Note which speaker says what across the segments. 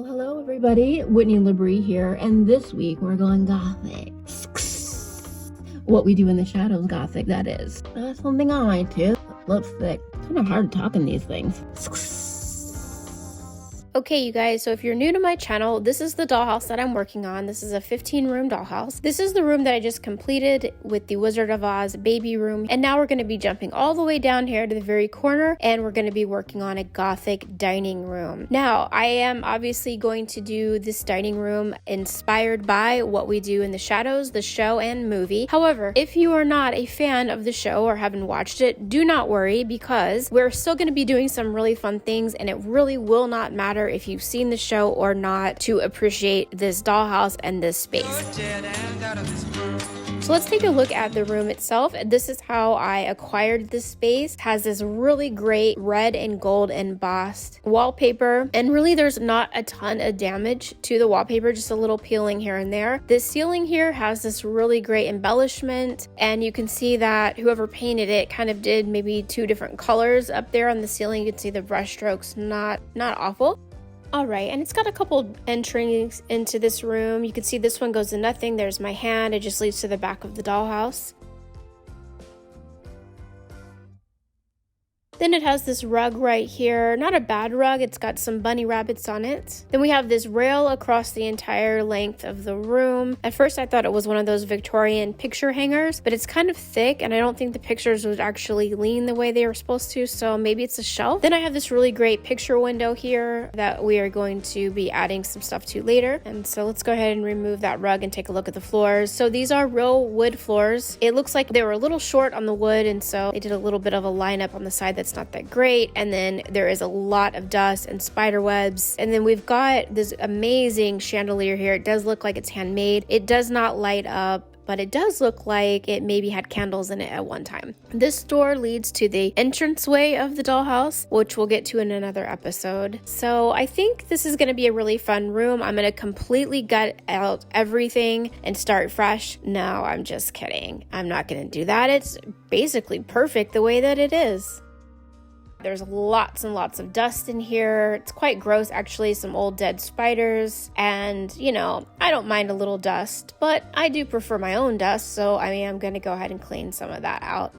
Speaker 1: Hello everybody, Whitney Labrie here, and this week we're going Gothic. What we do in the shadows Gothic, that is. That's something I like to. Lipstick. It's kind of hard talking these things.
Speaker 2: Okay, you guys, so if you're new to my channel, this is the dollhouse that I'm working on. This is a 15-room dollhouse. This is the room that I just completed with the Wizard of Oz baby room. And now we're going to be jumping all the way down here to the very corner, and we're going to be working on a Gothic dining room. Now, I am obviously going to do this dining room inspired by what we do in the shadows, the show and movie. However, if you are not a fan of the show or haven't watched it, do not worry, because we're still going to be doing some really fun things, and it really will not matter if you've seen the show or not to appreciate this dollhouse and this space. So let's take a look at the room itself. This is how I acquired this space. It has this really great red and gold embossed wallpaper, and really there's not a ton of damage to the wallpaper, just a little peeling here and there. This ceiling here has this really great embellishment, and you can see that whoever painted it kind of did maybe 2 different colors up there on the ceiling. You can see the brush strokes, not awful. All right, and it's got a couple entries into this room. You can see this one goes to nothing. There's my hand. It just leads to the back of the dollhouse. Then it has this rug right here. Not a bad rug. It's got some bunny rabbits on it. Then we have this rail across the entire length of the room. At first I thought it was one of those Victorian picture hangers, but it's kind of thick, and I don't think the pictures would actually lean the way they were supposed to, so maybe it's a shelf. Then I have this really great picture window here that we are going to be adding some stuff to later. And so let's go ahead and remove that rug and take a look at the floors. So these are real wood floors. It looks like they were a little short on the wood, and so they did a little bit of a lineup on the side that's not that great. And then there is a lot of dust and spider webs. And then we've got this amazing chandelier here. It does look like it's handmade. It does not light up, but it does look like it maybe had candles in it at one time. This door leads to the entranceway of the dollhouse, which we'll get to in another episode. So I think this is going to be a really fun room. I'm going to completely gut out everything and start fresh. No, I'm just kidding. I'm not going to do that. It's basically perfect the way that it is. There's lots and lots of dust in here. It's quite gross, actually, some old dead spiders. And, you know, I don't mind a little dust, but I do prefer my own dust. So, I mean, I'm going to go ahead and clean some of that out.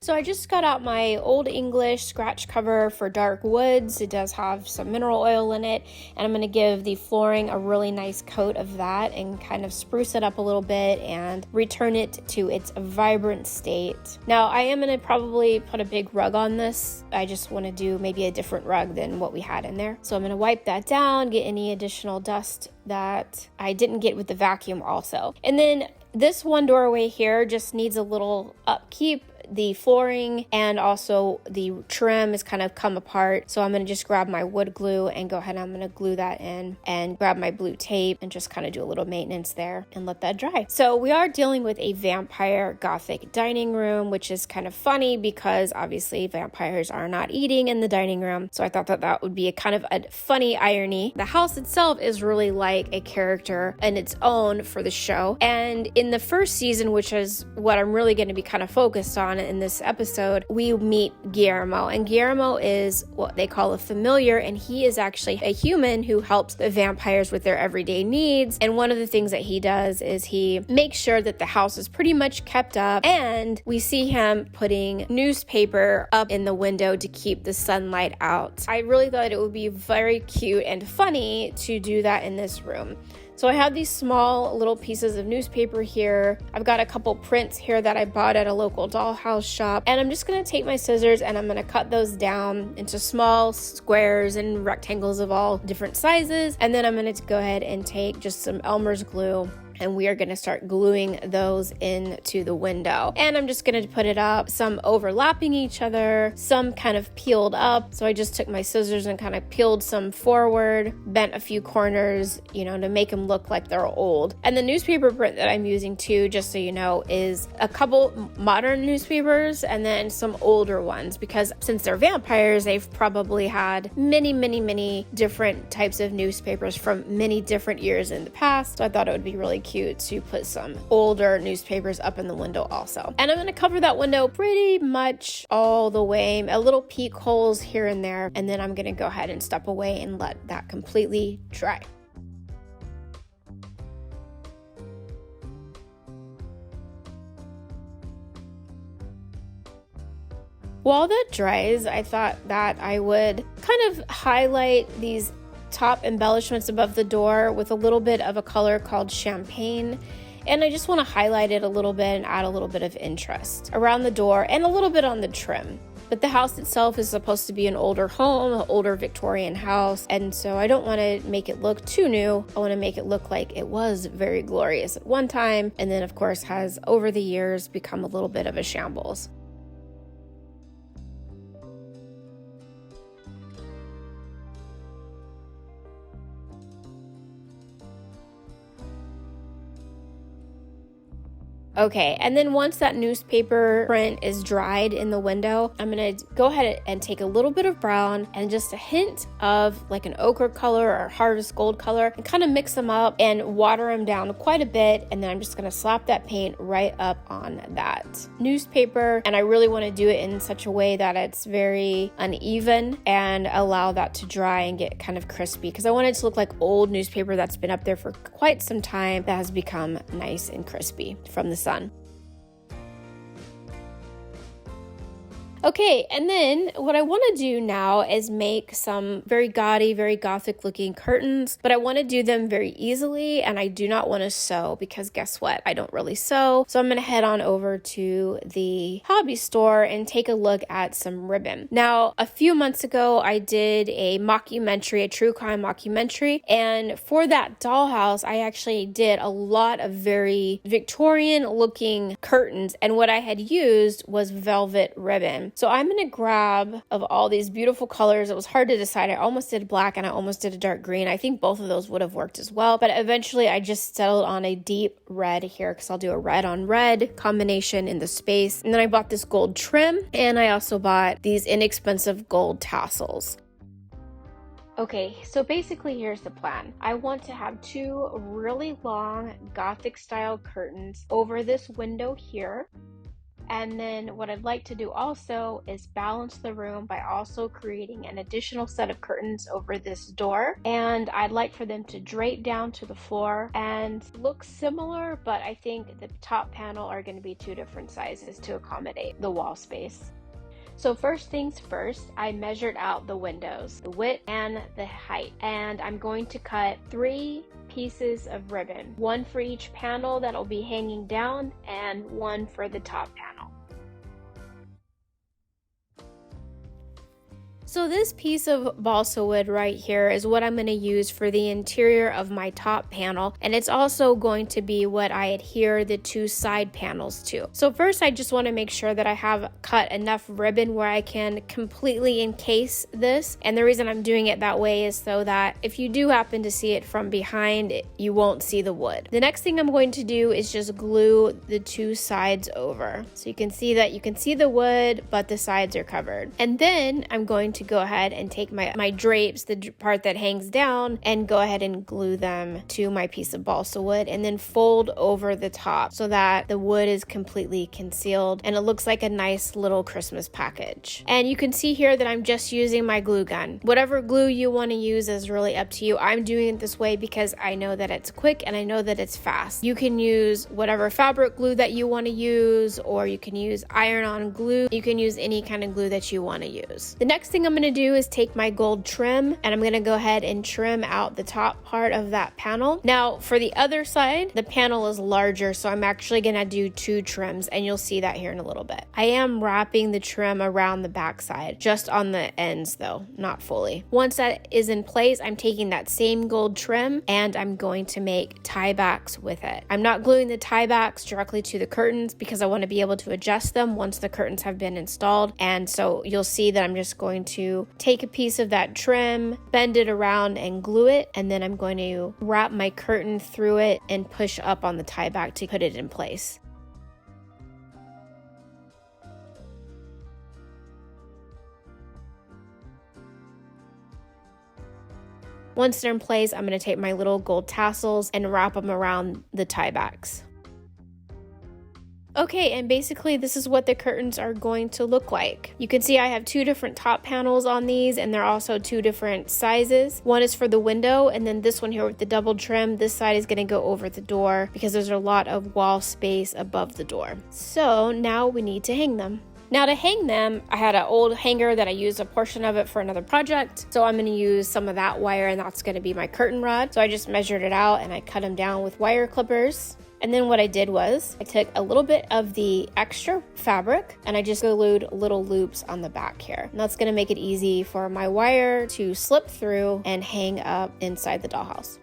Speaker 2: So I just got out my Old English scratch cover for dark woods. It does have some mineral oil in it, and I'm going to give the flooring a really nice coat of that and kind of spruce it up a little bit and return it to its vibrant state. Now I am going to probably put a big rug on this. I just want to do maybe a different rug than what we had in there. So I'm going to wipe that down, get any additional dust that I didn't get with the vacuum also. And then this one doorway here just needs a little upkeep. The flooring and also the trim is kind of come apart, so I'm going to just grab my wood glue and go ahead and I'm going to glue that in, and grab my blue tape and just kind of do a little maintenance there and let that dry. So we are dealing with a vampire Gothic dining room, which is kind of funny because obviously vampires are not eating in the dining room, so I thought that that would be a kind of a funny irony. The house itself is really like a character in its own for the show, and in the first season, which is what I'm really going to be kind of focused on in this episode, we meet Guillermo, and Guillermo is what they call a familiar, and he is actually a human who helps the vampires with their everyday needs. And one of the things that he does is he makes sure that the house is pretty much kept up, and we see him putting newspaper up in the window to keep the sunlight out. I really thought it would be very cute and funny to do that in this room. So I have these small little pieces of newspaper here. I've got a couple prints here that I bought at a local dollhouse shop. And I'm just going to take my scissors and I'm going to cut those down into small squares and rectangles of all different sizes. And then I'm going to go ahead and take just some Elmer's glue, and we are going to start gluing those into the window. And I'm just going to put it up, some overlapping each other, some kind of peeled up. So I just took my scissors and kind of peeled some forward, bent a few corners, you know, to make them look like they're old. And the newspaper print that I'm using too, just so you know, is a couple modern newspapers and then some older ones, because since they're vampires, they've probably had many different types of newspapers from many different years in the past. So I thought it would be really cute to put some older newspapers up in the window also. And I'm going to cover that window pretty much all the way, a little peek holes here and there, and then I'm going to go ahead and step away and let that completely dry. While that dries, I thought that I would kind of highlight these top embellishments above the door with a little bit of a color called champagne. And I just want to highlight it a little bit and add a little bit of interest around the door and a little bit on the trim. But the house itself is supposed to be an older home, an older Victorian house, and so I don't want to make it look too new. I want to make it look like it was very glorious at one time, and then of course has over the years become a little bit of a shambles. Okay, and then once that newspaper print is dried in the window, I'm gonna go ahead and take a little bit of brown and just a hint of like an ochre color or harvest gold color and kind of mix them up and water them down quite a bit. And then I'm just gonna slap that paint right up on that newspaper. And I really wanna do it in such a way that it's very uneven and allow that to dry and get kind of crispy, because I want it to look like old newspaper that's been up there for quite some time that has become nice and crispy from the sun. Okay, and then what I want to do now is make some very gaudy, very Gothic looking curtains, but I want to do them very easily, and I do not want to sew because guess what? I don't really sew. So I'm going to head on over to the hobby store and take a look at some ribbon. Now, a few months ago, I did a mockumentary, a true crime mockumentary, and for that dollhouse, I actually did a lot of very Victorian looking curtains, and what I had used was velvet ribbon. So I'm going to grab of all these beautiful colors. It was hard to decide. I almost did black and I almost did a dark green. I think both of those would have worked as well. But eventually I just settled on a deep red here because I'll do a red on red combination in the space. And then I bought this gold trim, and I also bought these inexpensive gold tassels. Okay, so basically here's the plan. I want to have two really long Gothic style curtains over this window here. And then what I'd like to do also is balance the room by also creating an additional set of curtains over this door. And I'd like for them to drape down to the floor and look similar, but I think the top panel are going to be two different sizes to accommodate the wall space. So first things first, I measured out the windows, the width and the height, and I'm going to cut 3 pieces of ribbon, one for each panel that'll be hanging down and one for the top panel. So this piece of balsa wood right here is what I'm going to use for the interior of my top panel, and it's also going to be what I adhere the 2 side panels to. So first I just want to make sure that I have cut enough ribbon where I can completely encase this, and the reason I'm doing it that way is so that if you do happen to see it from behind, you won't see the wood. The next thing I'm going to do is just glue the 2 sides over. So you can see that you can see the wood, but the sides are covered. And then I'm going to go ahead and take my drapes, the part that hangs down, and go ahead and glue them to my piece of balsa wood and then fold over the top so that the wood is completely concealed and it looks like a nice little Christmas package. And you can see here that I'm just using my glue gun. Whatever glue you want to use is really up to you. I'm doing it this way because I know that it's quick and I know that it's fast. You can use whatever fabric glue that you want to use, or you can use iron-on glue. You can use any kind of glue that you want to use. The next thing I'm going to do is take my gold trim, and I'm going to go ahead and trim out the top part of that panel. Now for the other side, the panel is larger, so I'm actually going to do 2 trims, and you'll see that here in a little bit. I am wrapping the trim around the back side, just on the ends though, not fully. Once that is in place, I'm taking that same gold trim and I'm going to make tie backs with it. I'm not gluing the tie backs directly to the curtains because I want to be able to adjust them once the curtains have been installed, and so you'll see that I'm just going to take a piece of that trim, bend it around and glue it, and then I'm going to wrap my curtain through it and push up on the tie back to put it in place. Once they're in place, I'm going to take my little gold tassels and wrap them around the tie backs. Okay, and basically this is what the curtains are going to look like. You can see I have 2 different top panels on these, and they're also 2 different sizes. One is for the window, and then this one here with the double trim, this side is going to go over the door because there's a lot of wall space above the door. So now we need to hang them. Now to hang them, I had an old hanger that I used a portion of it for another project. So I'm going to use some of that wire, and that's going to be my curtain rod. So I just measured it out and I cut them down with wire clippers. And then what I did was I took a little bit of the extra fabric and I just glued little loops on the back here. And that's going to make it easy for my wire to slip through and hang up inside the dollhouse.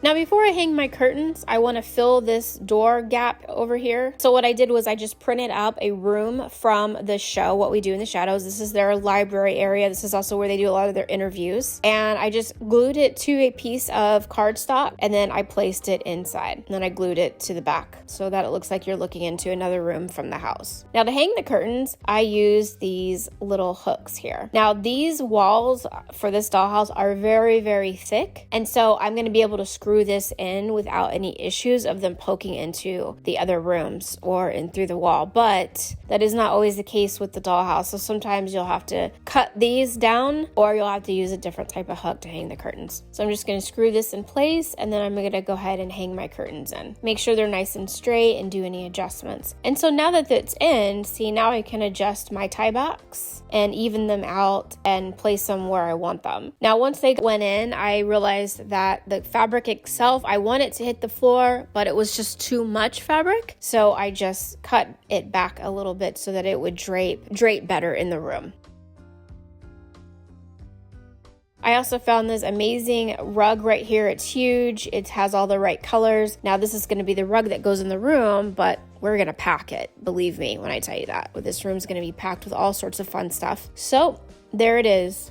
Speaker 2: Now before I hang my curtains, I want to fill this door gap over here. So what I did was I just printed up a room from the show, What We Do in the Shadows. This is their library area. This is also where they do a lot of their interviews. And I just glued it to a piece of cardstock and then I placed it inside. And then I glued it to the back so that it looks like you're looking into another room from the house. Now to hang the curtains, I use these little hooks here. Now these walls for this dollhouse are very, very thick. And so I'm going to be able to screw this in without any issues of them poking into the other rooms or in through the wall, but that is not always the case with the dollhouse. So sometimes you'll have to cut these down or you'll have to use a different type of hook to hang the curtains. So I'm just going to screw this in place and then I'm going to go ahead and hang my curtains in. Make sure they're nice and straight and do any adjustments. And so now that it's in, see, now I can adjust my tie backs and even them out and place them where I want them. Now once they went in, I realized that the fabric itself, I want it to hit the floor, but it was just too much fabric. So I just cut it back a little bit so that it would drape better in the room. I also found this amazing rug right here. It's huge. It has all the right colors. Now this is going to be the rug that goes in the room, but we're going to pack it. Believe me when I tell you that. This room's going to be packed with all sorts of fun stuff. So there it is.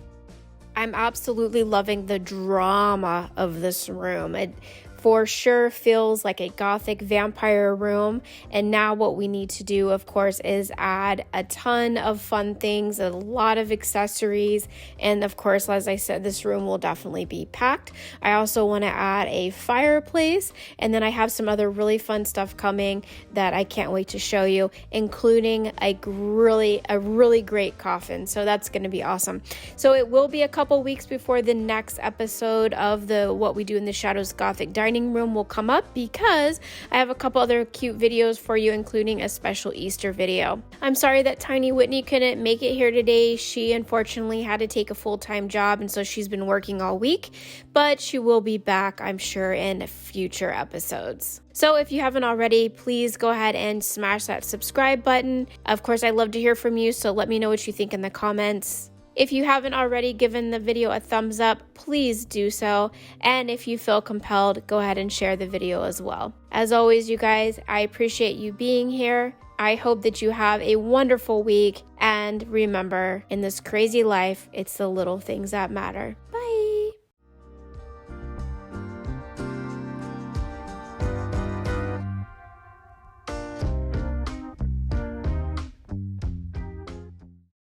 Speaker 2: I'm absolutely loving the drama of this room. It for sure feels like a Gothic vampire room. And now what we need to do, of course, is add a ton of fun things, a lot of accessories. And of course, as I said, this room will definitely be packed. I also want to add a fireplace. And then I have some other really fun stuff coming that I can't wait to show you, including a really great coffin. So that's going to be awesome. So it will be a couple weeks before the next episode of the What We Do in the Shadows Gothic Dining Room will come up because I have a couple other cute videos for you, including a special Easter video. I'm sorry that Tiny Whitney couldn't make it here today. She unfortunately had to take a full-time job, and so she's been working all week, but she will be back, I'm sure, in future episodes. So if you haven't already, please go ahead and smash that subscribe button. Of course, I'd love to hear from you, so let me know what you think in the comments. If you haven't already given the video a thumbs up, please do so. And if you feel compelled, go ahead and share the video as well. As always, you guys, I appreciate you being here. I hope that you have a wonderful week. And remember, in this crazy life, it's the little things that matter.